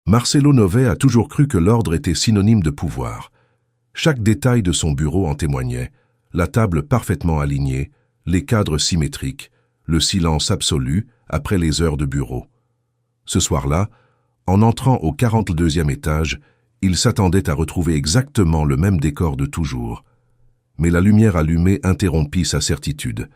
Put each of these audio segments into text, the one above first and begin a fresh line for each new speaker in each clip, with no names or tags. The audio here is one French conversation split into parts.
Marcelo Novet a toujours cru que l'ordre était synonyme de pouvoir. Chaque détail de son bureau en témoignait, la table parfaitement alignée, les cadres symétriques, le silence absolu après les heures de bureau. Ce soir-là, en entrant au 42e étage, il s'attendait à retrouver exactement le même décor de toujours. Mais la lumière allumée interrompit sa certitude.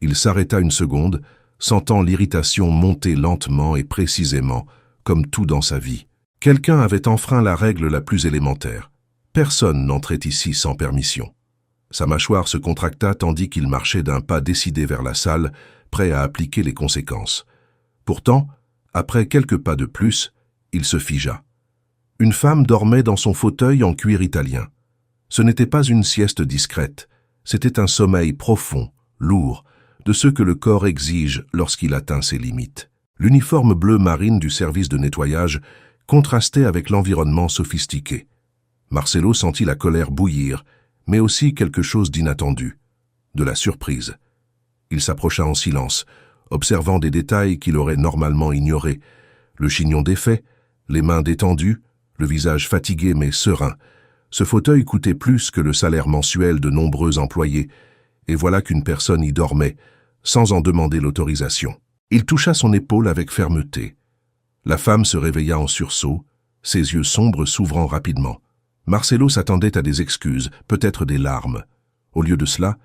Il s'arrêta une seconde, sentant l'irritation monter lentement et précisément, comme tout dans sa vie. Quelqu'un avait enfreint la règle la plus élémentaire. Personne n'entrait ici sans permission. Sa mâchoire se contracta tandis qu'il marchait d'un pas décidé vers la salle, prêt à appliquer les conséquences. Pourtant, après quelques pas de plus, il se figea. Une femme dormait dans son fauteuil en cuir italien. Ce n'était pas une sieste discrète, c'était un sommeil profond, lourd, de ce que le corps exige lorsqu'il atteint ses limites. L'uniforme bleu marine du service de nettoyage contrastait avec l'environnement sophistiqué. Marcelo sentit la colère bouillir, mais aussi quelque chose d'inattendu, de la surprise. Il s'approcha en silence, observant des détails qu'il aurait normalement ignorés. Le chignon défait, les mains détendues, le visage fatigué mais serein. Ce fauteuil coûtait plus que le salaire mensuel de nombreux employés, et voilà qu'une personne y dormait, sans en demander l'autorisation. Il toucha son épaule avec fermeté. La femme se réveilla en sursaut, ses yeux sombres s'ouvrant rapidement. Marcelo s'attendait à des excuses, peut-être des larmes. Au lieu de cela,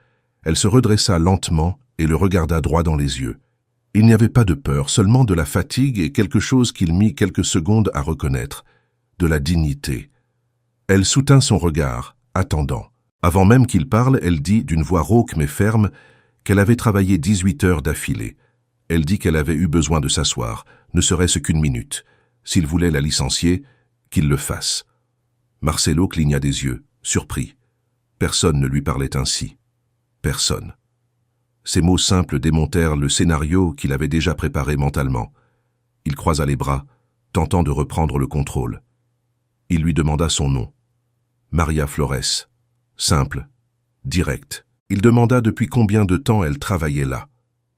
elle se redressa lentement et le regarda droit dans les yeux. Il n'y avait pas de peur, seulement de la fatigue et quelque chose qu'il mit quelques secondes à reconnaître, de la dignité. Elle soutint son regard, attendant. Avant même qu'il parle, elle dit d'une voix rauque mais ferme qu'elle avait travaillé 18 heures d'affilée. Elle dit qu'elle avait eu besoin de s'asseoir, ne serait-ce qu'une minute. S'il voulait la licencier, qu'il le fasse. Marcelo cligna des yeux, surpris. Personne ne lui parlait ainsi. Personne. Ces mots simples démontèrent le scénario qu'il avait déjà préparé mentalement. Il croisa les bras, tentant de reprendre le contrôle. Il lui demanda son nom. Maria Flores. Simple, direct. Il demanda depuis combien de temps elle travaillait là.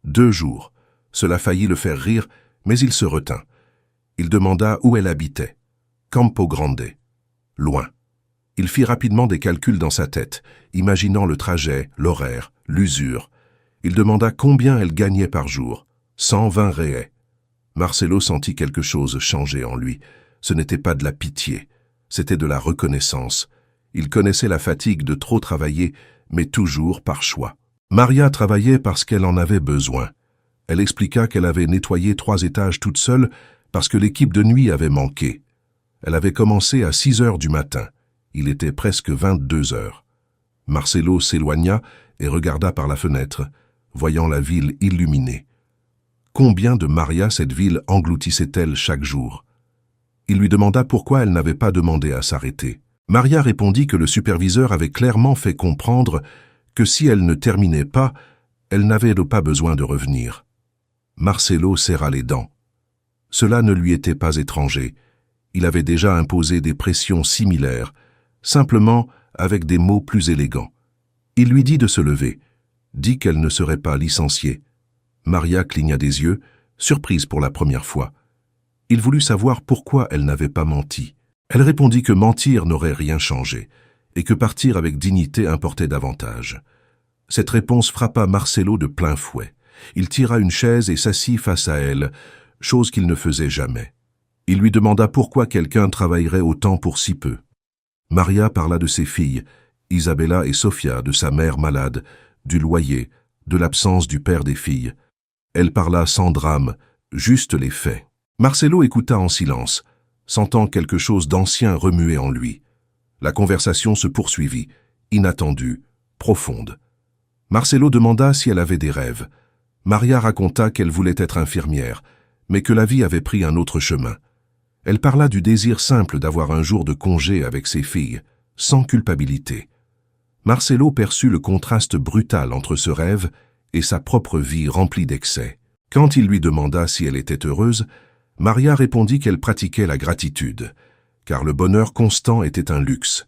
2 jours. Cela faillit le faire rire, mais il se retint. Il demanda où elle habitait. Campo Grande. Loin. Il fit rapidement des calculs dans sa tête, imaginant le trajet, l'horaire, l'usure. Il demanda combien elle gagnait par jour. 120 reais. Marcelo sentit quelque chose changer en lui. Ce n'était pas de la pitié, c'était de la reconnaissance. Il connaissait la fatigue de trop travailler, mais toujours par choix. Maria travaillait parce qu'elle en avait besoin. Elle expliqua qu'elle avait nettoyé 3 étages toute seule parce que l'équipe de nuit avait manqué. Elle avait commencé à 6 heures du matin. Il était presque 22 heures. Marcelo s'éloigna et regarda par la fenêtre, voyant la ville illuminée. Combien de Maria cette ville engloutissait-elle chaque jour? Il lui demanda pourquoi elle n'avait pas demandé à s'arrêter. Maria répondit que le superviseur avait clairement fait comprendre que si elle ne terminait pas, elle n'avait pas besoin de revenir. Marcelo serra les dents. Cela ne lui était pas étranger. Il avait déjà imposé des pressions similaires, simplement avec des mots plus élégants. Il lui dit de se lever, dit qu'elle ne serait pas licenciée. Maria cligna des yeux, surprise pour la première fois. Il voulut savoir pourquoi elle n'avait pas menti. Elle répondit que mentir n'aurait rien changé, et que partir avec dignité importait davantage. Cette réponse frappa Marcelo de plein fouet. Il tira une chaise et s'assit face à elle, chose qu'il ne faisait jamais. Il lui demanda pourquoi quelqu'un travaillerait autant pour si peu. Maria parla de ses filles, Isabella et Sofia, de sa mère malade, du loyer, de l'absence du père des filles. Elle parla sans drame, juste les faits. Marcelo écouta en silence, sentant quelque chose d'ancien remuer en lui. La conversation se poursuivit, inattendue, profonde. Marcelo demanda si elle avait des rêves. Maria raconta qu'elle voulait être infirmière, mais que la vie avait pris un autre chemin. Elle parla du désir simple d'avoir un jour de congé avec ses filles, sans culpabilité. Marcelo perçut le contraste brutal entre ce rêve et sa propre vie remplie d'excès. Quand il lui demanda si elle était heureuse, Maria répondit qu'elle pratiquait la gratitude, car le bonheur constant était un luxe.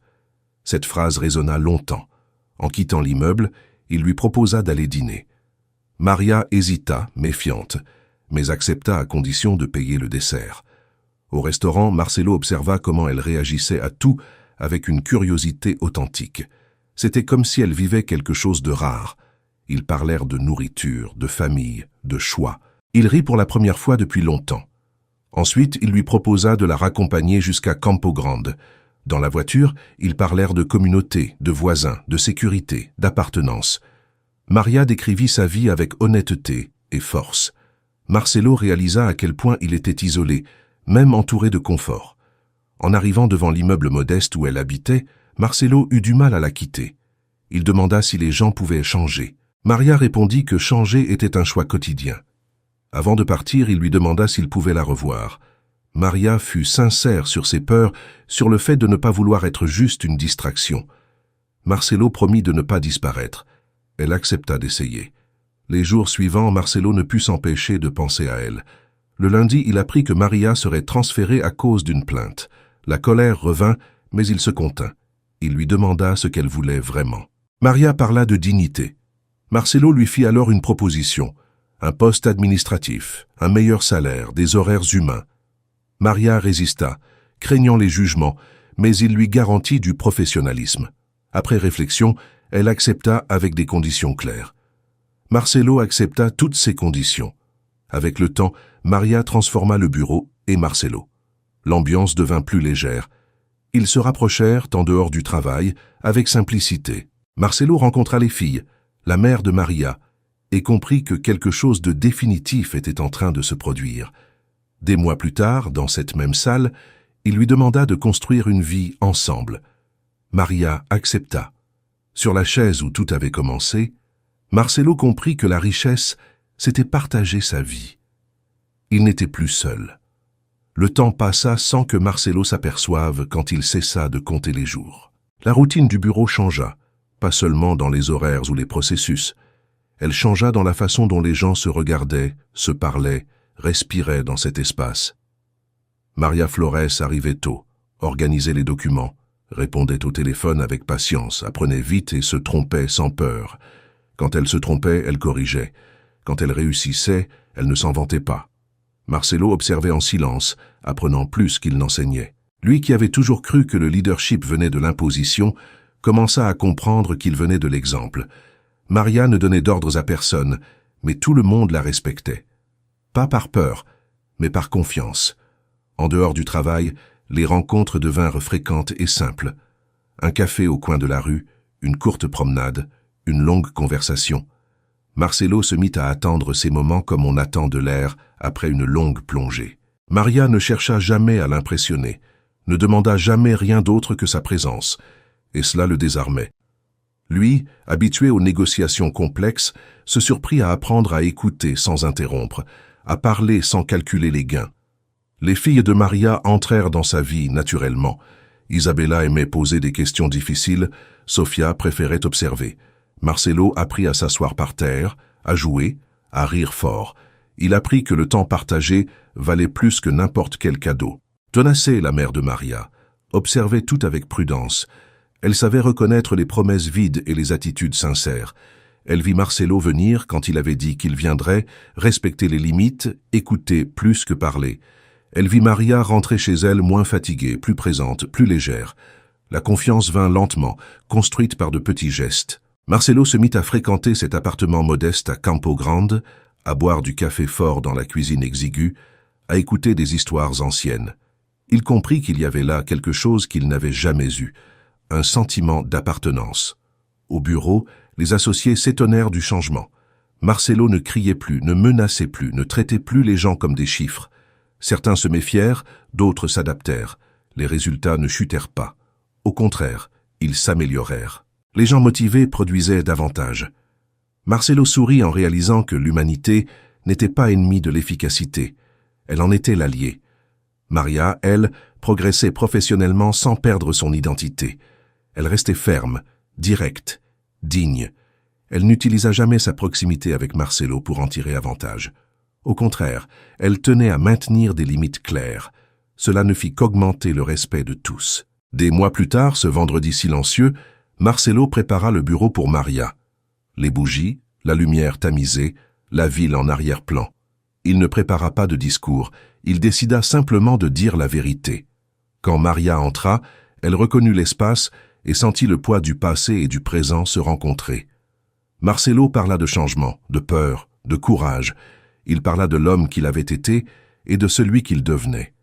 Cette phrase résonna longtemps. En quittant l'immeuble, il lui proposa d'aller dîner. Maria hésita, méfiante, mais accepta à condition de payer le dessert. Au restaurant, Marcelo observa comment elle réagissait à tout avec une curiosité authentique. C'était comme si elle vivait quelque chose de rare. Ils parlèrent de nourriture, de famille, de choix. Il rit pour la première fois depuis longtemps. Ensuite, il lui proposa de la raccompagner jusqu'à Campo Grande. Dans la voiture, ils parlèrent de communauté, de voisins, de sécurité, d'appartenance. Maria décrivit sa vie avec honnêteté et force. Marcelo réalisa à quel point il était isolé, même entouré de confort. En arrivant devant l'immeuble modeste où elle habitait, Marcelo eut du mal à la quitter. Il demanda si les gens pouvaient changer. Maria répondit que changer était un choix quotidien. Avant de partir, il lui demanda s'il pouvait la revoir. Maria fut sincère sur ses peurs, sur le fait de ne pas vouloir être juste une distraction. Marcelo promit de ne pas disparaître. Elle accepta d'essayer. Les jours suivants, Marcelo ne put s'empêcher de penser à elle. Le lundi, il apprit que Maria serait transférée à cause d'une plainte. La colère revint, mais il se contint. Il lui demanda ce qu'elle voulait vraiment. Maria parla de dignité. Marcelo lui fit alors une proposition. Un poste administratif, un meilleur salaire, des horaires humains. Maria résista, craignant les jugements, mais il lui garantit du professionnalisme. Après réflexion, elle accepta avec des conditions claires. Marcelo accepta toutes ces conditions. Avec le temps, Maria transforma le bureau et Marcelo. L'ambiance devint plus légère. Ils se rapprochèrent en dehors du travail, avec simplicité. Marcelo rencontra les filles, la mère de Maria, et comprit que quelque chose de définitif était en train de se produire. Des mois plus tard, dans cette même salle, il lui demanda de construire une vie ensemble. Maria accepta. Sur la chaise où tout avait commencé, Marcelo comprit que la richesse, c'était partager sa vie. Il n'était plus seul. Le temps passa sans que Marcelo s'aperçoive quand il cessa de compter les jours. La routine du bureau changea, pas seulement dans les horaires ou les processus. Elle changea dans la façon dont les gens se regardaient, se parlaient, respiraient dans cet espace. Maria Flores arrivait tôt, organisait les documents, répondait au téléphone avec patience, apprenait vite et se trompait sans peur. Quand elle se trompait, elle corrigeait. Quand elle réussissait, elle ne s'en vantait pas. Marcelo observait en silence, apprenant plus qu'il n'enseignait. Lui qui avait toujours cru que le leadership venait de l'imposition, commença à comprendre qu'il venait de l'exemple. Maria ne donnait d'ordres à personne, mais tout le monde la respectait. Pas par peur, mais par confiance. En dehors du travail, les rencontres devinrent fréquentes et simples. Un café au coin de la rue, une courte promenade, une longue conversation. Marcelo se mit à attendre ces moments comme on attend de l'air après une longue plongée. Maria ne chercha jamais à l'impressionner, ne demanda jamais rien d'autre que sa présence, et cela le désarmait. Lui, habitué aux négociations complexes, se surprit à apprendre à écouter sans interrompre, à parler sans calculer les gains. Les filles de Maria entrèrent dans sa vie naturellement. Isabella aimait poser des questions difficiles, Sofia préférait observer. Marcelo apprit à s'asseoir par terre, à jouer, à rire fort. Il apprit que le temps partagé valait plus que n'importe quel cadeau. Tonacé, la mère de Maria, observait tout avec prudence. Elle savait reconnaître les promesses vides et les attitudes sincères. Elle vit Marcelo venir quand il avait dit qu'il viendrait, respecter les limites, écouter plus que parler. Elle vit Maria rentrer chez elle moins fatiguée, plus présente, plus légère. La confiance vint lentement, construite par de petits gestes. Marcelo se mit à fréquenter cet appartement modeste à Campo Grande, à boire du café fort dans la cuisine exiguë, à écouter des histoires anciennes. Il comprit qu'il y avait là quelque chose qu'il n'avait jamais eu, un sentiment d'appartenance. Au bureau, les associés s'étonnèrent du changement. Marcelo ne criait plus, ne menaçait plus, ne traitait plus les gens comme des chiffres. Certains se méfièrent, d'autres s'adaptèrent. Les résultats ne chutèrent pas. Au contraire, ils s'améliorèrent. Les gens motivés produisaient davantage. Marcelo sourit en réalisant que l'humanité n'était pas ennemie de l'efficacité. Elle en était l'alliée. Maria, elle, progressait professionnellement sans perdre son identité. Elle restait ferme, directe, digne. Elle n'utilisa jamais sa proximité avec Marcelo pour en tirer avantage. Au contraire, elle tenait à maintenir des limites claires. Cela ne fit qu'augmenter le respect de tous. Des mois plus tard, ce vendredi silencieux, Marcelo prépara le bureau pour Maria. Les bougies, la lumière tamisée, la ville en arrière-plan. Il ne prépara pas de discours, il décida simplement de dire la vérité. Quand Maria entra, elle reconnut l'espace et sentit le poids du passé et du présent se rencontrer. Marcelo parla de changement, de peur, de courage. Il parla de l'homme qu'il avait été et de celui qu'il devenait.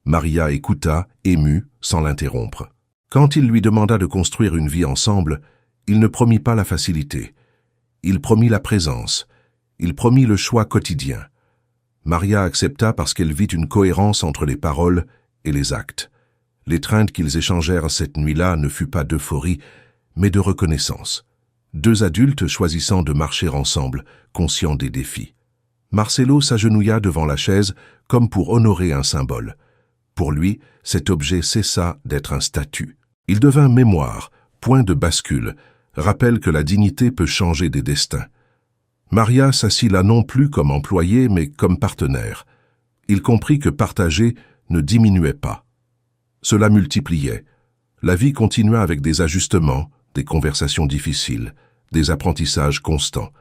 Maria écouta, émue, sans l'interrompre. Quand il lui demanda de construire une vie ensemble, il ne promit pas la facilité. Il promit la présence. Il promit le choix quotidien. Maria accepta parce qu'elle vit une cohérence entre les paroles et les actes. L'étreinte qu'ils échangèrent cette nuit-là ne fut pas d'euphorie, mais de reconnaissance. Deux adultes choisissant de marcher ensemble, conscients des défis. Marcelo s'agenouilla devant la chaise comme pour honorer un symbole. Pour lui, cet objet cessa d'être un statut. Il devint mémoire, point de bascule, rappel que la dignité peut changer des destins. Maria s'assit là non plus comme employée, mais comme partenaire. Il comprit que partager ne diminuait pas. Cela multipliait. La vie continua avec des ajustements, des conversations difficiles, des apprentissages constants.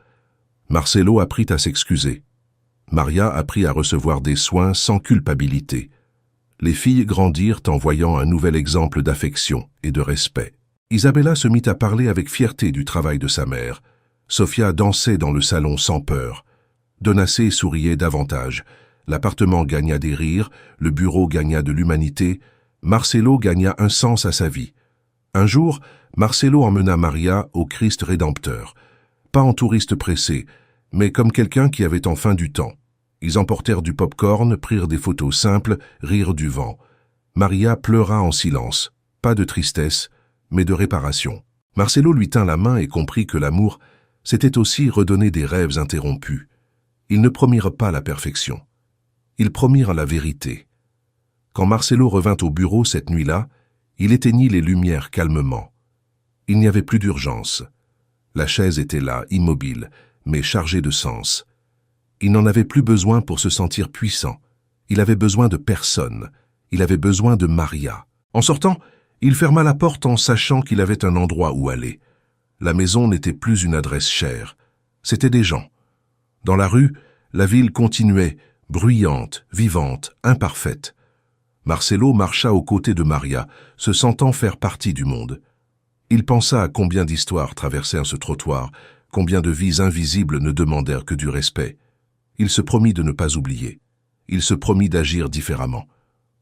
Marcelo apprit à s'excuser. Maria apprit à recevoir des soins sans culpabilité. Les filles grandirent en voyant un nouvel exemple d'affection et de respect. Isabella se mit à parler avec fierté du travail de sa mère. Sofia dansait dans le salon sans peur. Donacé souriait davantage. L'appartement gagna des rires, le bureau gagna de l'humanité. Marcelo gagna un sens à sa vie. Un jour, Marcelo emmena Maria au Christ Rédempteur. Pas en touriste pressé, mais comme quelqu'un qui avait enfin du temps. Ils emportèrent du pop-corn, prirent des photos simples, rirent du vent. Maria pleura en silence, pas de tristesse, mais de réparation. Marcelo lui tint la main et comprit que l'amour, c'était aussi redonner des rêves interrompus. Ils ne promirent pas la perfection. Ils promirent la vérité. Quand Marcelo revint au bureau cette nuit-là, il éteignit les lumières calmement. Il n'y avait plus d'urgence. La chaise était là, immobile, mais chargée de sens. Il n'en avait plus besoin pour se sentir puissant. Il avait besoin de personne. Il avait besoin de Maria. En sortant, il ferma la porte en sachant qu'il avait un endroit où aller. La maison n'était plus une adresse chère. C'étaient des gens. Dans la rue, la ville continuait, bruyante, vivante, imparfaite. Marcelo marcha aux côtés de Maria, se sentant faire partie du monde. Il pensa à combien d'histoires traversèrent ce trottoir, combien de vies invisibles ne demandèrent que du respect. Il se promit de ne pas oublier. Il se promit d'agir différemment.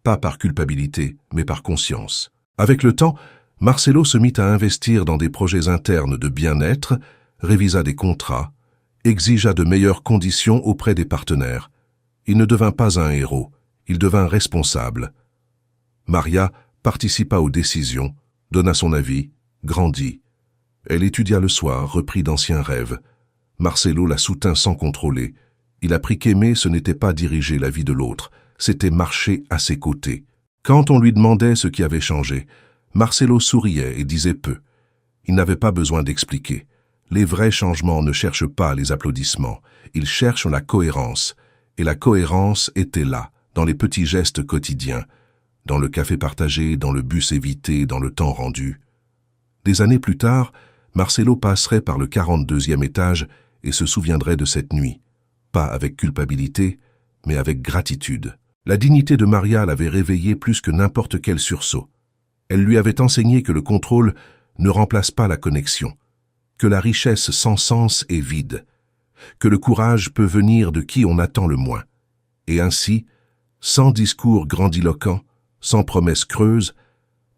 Pas par culpabilité, mais par conscience. Avec le temps, Marcelo se mit à investir dans des projets internes de bien-être, révisa des contrats, exigea de meilleures conditions auprès des partenaires. Il ne devint pas un héros, il devint responsable. Maria participa aux décisions, donna son avis, grandit. Elle étudia le soir, reprit d'anciens rêves. Marcelo la soutint sans contrôler. Il apprit qu'aimer, ce n'était pas diriger la vie de l'autre, c'était marcher à ses côtés. Quand on lui demandait ce qui avait changé, Marcelo souriait et disait peu. Il n'avait pas besoin d'expliquer. Les vrais changements ne cherchent pas les applaudissements, ils cherchent la cohérence. Et la cohérence était là, dans les petits gestes quotidiens, dans le café partagé, dans le bus évité, dans le temps rendu. Des années plus tard, Marcelo passerait par le 42e étage et se souviendrait de cette nuit. Pas avec culpabilité, mais avec gratitude. La dignité de Maria l'avait réveillé plus que n'importe quel sursaut. Elle lui avait enseigné que le contrôle ne remplace pas la connexion, que la richesse sans sens est vide, que le courage peut venir de qui on attend le moins. Et ainsi, sans discours grandiloquent, sans promesses creuses,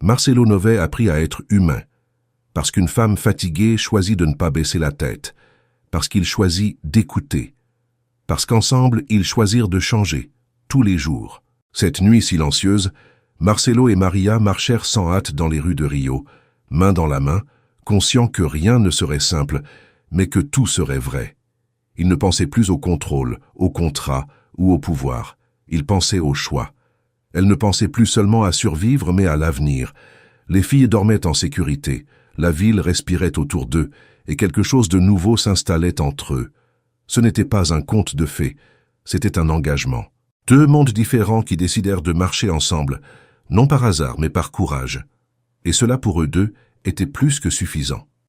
Marcelo Novet apprit à être humain, parce qu'une femme fatiguée choisit de ne pas baisser la tête, parce qu'il choisit d'écouter, parce qu'ensemble ils choisirent de changer, tous les jours. Cette nuit silencieuse, Marcelo et Maria marchèrent sans hâte dans les rues de Rio, main dans la main, conscients que rien ne serait simple, mais que tout serait vrai. Ils ne pensaient plus au contrôle, au contrat ou au pouvoir. Ils pensaient au choix. Elles ne pensaient plus seulement à survivre, mais à l'avenir. Les filles dormaient en sécurité, la ville respirait autour d'eux, et quelque chose de nouveau s'installait entre eux. Ce n'était pas un conte de fées, c'était un engagement. Deux mondes différents qui décidèrent de marcher ensemble, non par hasard mais par courage. Et cela pour eux deux était plus que suffisant.